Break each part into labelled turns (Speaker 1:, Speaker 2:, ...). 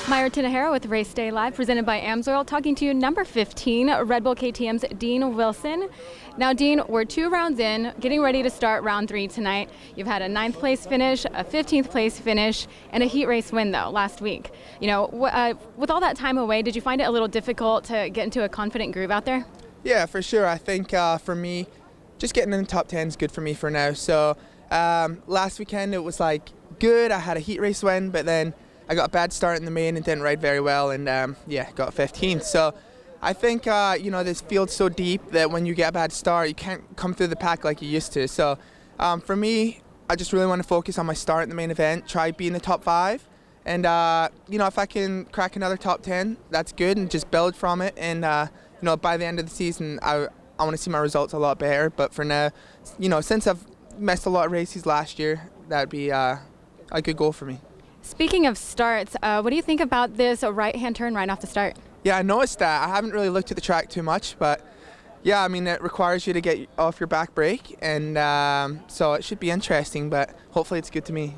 Speaker 1: Mayra Tinajero with Race Day Live, presented by AMSOIL, talking to you number 15, Red Bull KTM's Dean Wilson. Now, Dean, we're 2 rounds in, getting ready to start round 3 tonight. You've had a 9th place finish, a 15th place finish, and a heat race win, though, last week. You know, with all that time away, did you find it a little difficult to get into a confident groove out there?
Speaker 2: Yeah, for sure. I think for me, just getting in the top 10 is good for me for now. So last weekend it was like good. I had a heat race win, but then I got a bad start in the main and didn't ride very well, and got 15th. So I think this field's so deep that when you get a bad start, you can't come through the pack like you used to. So for me, I just really want to focus on my start in the main event, try be in the top 5, and if I can crack another top 10, that's good, and just build from it. And by the end of the season, I want to see my results a lot better. But for now, since I've missed a lot of races last year, that'd be a good goal for me.
Speaker 1: Speaking of starts, what do you think about this right-hand turn right off the start?
Speaker 2: Yeah, I noticed that. I haven't really looked at the track too much, but yeah, I mean, it requires you to get off your back brake, and so it should be interesting, but hopefully it's good to me.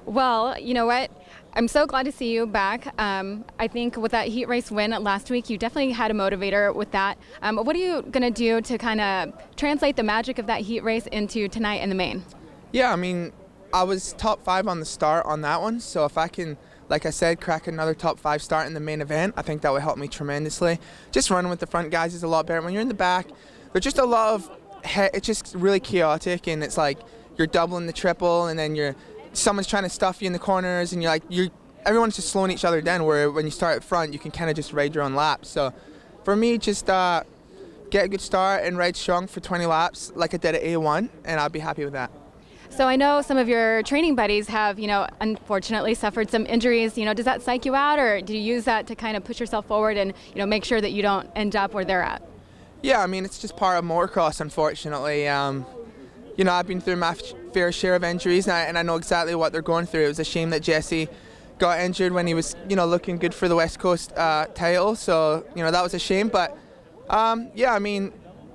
Speaker 1: Well, you know what? I'm so glad to see you back. I think with that heat race win last week, you definitely had a motivator with that. What are you going to do to kind of translate the magic of that heat race into tonight in the main?
Speaker 2: Yeah, I mean, I was top 5 on the start on that one, so if I can, like I said, crack another top 5 start in the main event, I think that would help me tremendously. Just running with the front guys is a lot better. When you're in the back, there's just a lot of, it's just really chaotic, and it's like you're doubling the triple, and then someone's trying to stuff you in the corners, and everyone's just slowing each other down, where when you start at front, you can kind of just ride your own laps. So for me, just get a good start and ride strong for 20 laps like I did at A1, and I'll be happy with that.
Speaker 1: So I know some of your training buddies have, unfortunately suffered some injuries. Does that psych you out, or do you use that to kind of push yourself forward and, make sure that you don't end up where they're at?
Speaker 2: Yeah, I mean, it's just part of motocross, unfortunately. I've been through my fair share of injuries, and I know exactly what they're going through. It was a shame that Jesse got injured when he was, looking good for the West Coast title. So, that was a shame. But, I mean,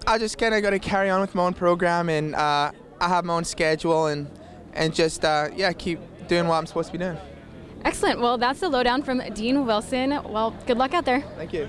Speaker 2: I just kind of got to carry on with my own program, and I have my own schedule, and just, keep doing what I'm supposed to be doing.
Speaker 1: Excellent. Well, that's the lowdown from Dean Wilson. Well, good luck out there.
Speaker 2: Thank you.